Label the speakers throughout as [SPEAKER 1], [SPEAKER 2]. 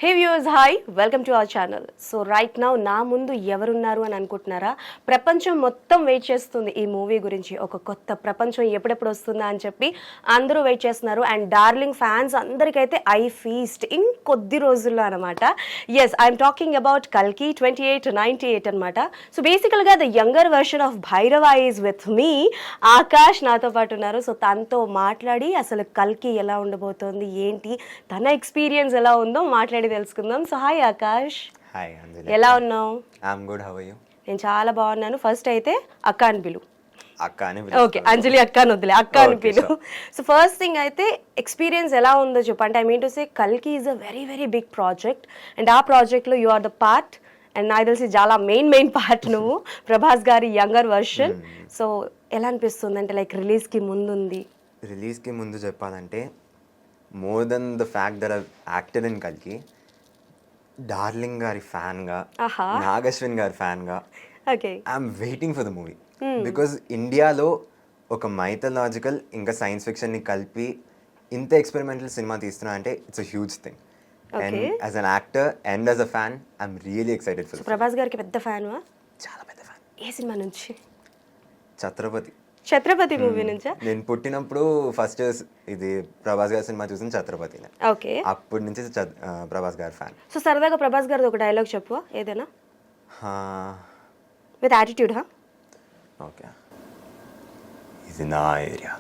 [SPEAKER 1] Hey viewers, hi, welcome to our channel. So right now నా ముందు ఎవరున్నారు అని అనుకుంటున్నారా? ప్రపంచం మొత్తం వెయిట్ చేస్తుంది ఈ మూవీ గురించి. ఒక కొత్త ప్రపంచం ఎప్పుడెప్పుడు వస్తుందా అని చెప్పి అందరూ వెయిట్ చేస్తున్నారు. అండ్ డార్లింగ్ ఫ్యాన్స్ అందరికైతే ఐ ఫీస్ట్ ఇంకొద్ది రోజుల్లో అనమాట. ఎస్, ఐఎమ్ టాకింగ్ అబౌట్ కల్కి 2898 అనమాట. సో బేసికల్గా the younger version of Bhairava is with me. Akash నాతో పాటు ఉన్నారు. సో తనతో మాట్లాడి అసలు కల్కి ఎలా ఉండబోతోంది, ఏంటి, తన ఎక్స్పీరియన్స్ ఎలా ఉందో మాట్లాడి తెలుసుకుందాం. So hi Akash.
[SPEAKER 2] Hi Anjali.
[SPEAKER 1] ఎలా ఉన్నావు?
[SPEAKER 2] I'm good. How are you?
[SPEAKER 1] నేను చాలా బాగున్నాను. ఫస్ట్ అయితే అక్క అని పిలు.
[SPEAKER 2] అక్క అని
[SPEAKER 1] ఓకే, అంజలి అక్క అని వద్దులే, అక్క అని పిలు. సో ఫస్ట్ థింగ్ అయితే ఎక్స్పీరియన్స్ ఎలా ఉందో చెప్పు. అంటే ఐ మీన్ టు సే కల్కి is a very very big project and ఆ ప్రాజెక్ట్లో you are the part and నాకు తెలిసి చాలా మెయిన్ పార్ట్ నువ్వు, ప్రభాస్ గారి యంగర్ వర్షన్. సో ఎలా అనిపిస్తుంది అంటే లైక్ రిలీజ్కి ముందు ఉంది?
[SPEAKER 2] రిలీజ్కి ముందు చెప్పాలంటే more than the fact that I acted in కల్కి, డార్లింగ్ గారి ఫ్యాన్గా, నాగశ్విన్ గారి ఫ్యాన్గా
[SPEAKER 1] okay
[SPEAKER 2] I'm waiting for the movie. Because ఇండియాలో ఒక మైథలాజికల్ ఇంకా సైన్స్ ఫిక్షన్ని కలిపి ఇంత ఎక్స్పెరిమెంటల్ సినిమా తీస్తున్నా అంటే it's a huge thing. And as an actor and as a fan I'm really excited for.
[SPEAKER 1] Prabhas గారికి పెద్ద ఫ్యాన్?
[SPEAKER 2] చాలా పెద్ద ఫ్యాన్.
[SPEAKER 1] ఏ సినిమా నుంచి?
[SPEAKER 2] ఛత్రపతి
[SPEAKER 1] మూవీ నుంచా?
[SPEAKER 2] నేను పుట్టినప్పుడు ఫస్ట్ ఇది ప్రభాస్ గారి సినిమా చూసిన ఛత్రపతి.
[SPEAKER 1] ఓకే,
[SPEAKER 2] అప్పటి నుంచి ప్రభాస్ గారి ఫ్యాన్.
[SPEAKER 1] సో సరదాగా ప్రభాస్ గారిది ఒక డైలాగ్ చెప్పు ఏదైనా, విత్ యాటిట్యూడ్.
[SPEAKER 2] ఓకే, ఇది నా ఏరియా,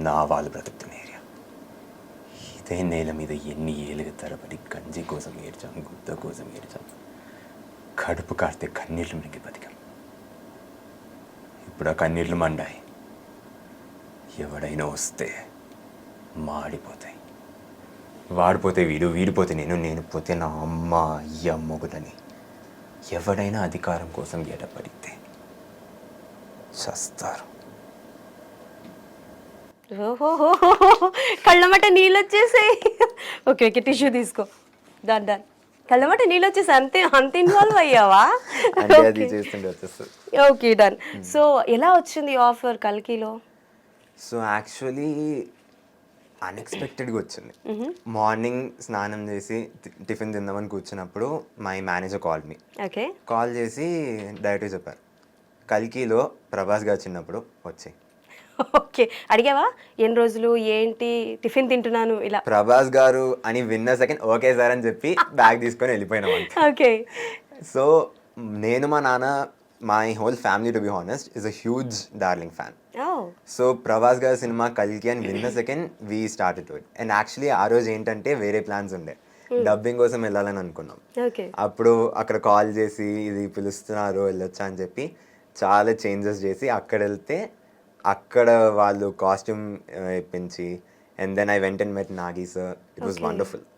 [SPEAKER 2] నా వాళ్ళు బ్రతుకుతున్న ఏరియా. ఇదే నేల మీద ఎన్ని ఏళ్ళకి తరబడి గంజి కోసం ఏడ్చాం, గుద్ద కోసం ఏడ్చాం, కడుపు కాస్తే కన్నీళ్ళు మింగి బతికాం. ఇప్పుడు ఆ కన్నీళ్ళు మండాయి. ఎవడైనా వస్తే మాడిపోతాయి. వాడిపోతే వీడు, వీడిపోతే నేను పోతే నా అమ్మ, అయ్య, మొగుడని ఎవడైనా అధికారం కోసం ఎడపడితే చస్తారు.
[SPEAKER 1] ఓహో, కళ్ళమట నీళ్ళు వచ్చేసాయి. ఓకే, టిష్యూ తీసుకో. దాని కళ్ళమట నీళ్ళు వచ్చేసి అంత ఇన్వాల్వ్ అయ్యావా? Okay, done. సో ఎలా వచ్చింది ఆఫర్ కల్కిలో?
[SPEAKER 2] సో యాక్చువల్లీ అన్ఎక్స్పెక్టెడ్గా వచ్చింది. మార్నింగ్ స్నానం చేసి టిఫిన్ తిందామని కూర్చున్నప్పుడు my manager call me.
[SPEAKER 1] Okay,
[SPEAKER 2] call చేసి డైరెక్ట్గా చెప్పారు, కల్కిలో ప్రభాస్ గారు చిన్నప్పుడు వచ్చాయి.
[SPEAKER 1] ఓకే, అడిగావా ఎన్ని రోజులు ఏంటి టిఫిన్ తింటున్నాను ఇలా?
[SPEAKER 2] ప్రభాస్ గారు అని విన్న సెకండ్ ఓకే సార్ అని చెప్పి బ్యాగ్ తీసుకొని వెళ్ళిపోయినాం.
[SPEAKER 1] ఓకే,
[SPEAKER 2] సో నేను, మా నాన్న, my whole family to be honest is a huge darling fan. So Prabhas గారి సినిమా కల్కి అని విన్న second we started to it. And actually ఆ రోజు ఏంటంటే వేరే ప్లాన్స్ ఉండే, డబ్బింగ్ కోసం వెళ్ళాలని అనుకున్నాం. అప్పుడు అక్కడ కాల్ చేసి ఇది పిలుస్తున్నారు వెళ్ళొచ్చా అని చెప్పి చాలా చేంజెస్ చేసి అక్కడ వెళ్తే అక్కడ వాళ్ళు కాస్ట్యూమ్ ఇప్పించి, and then I went and met Nagi sir. It was wonderful.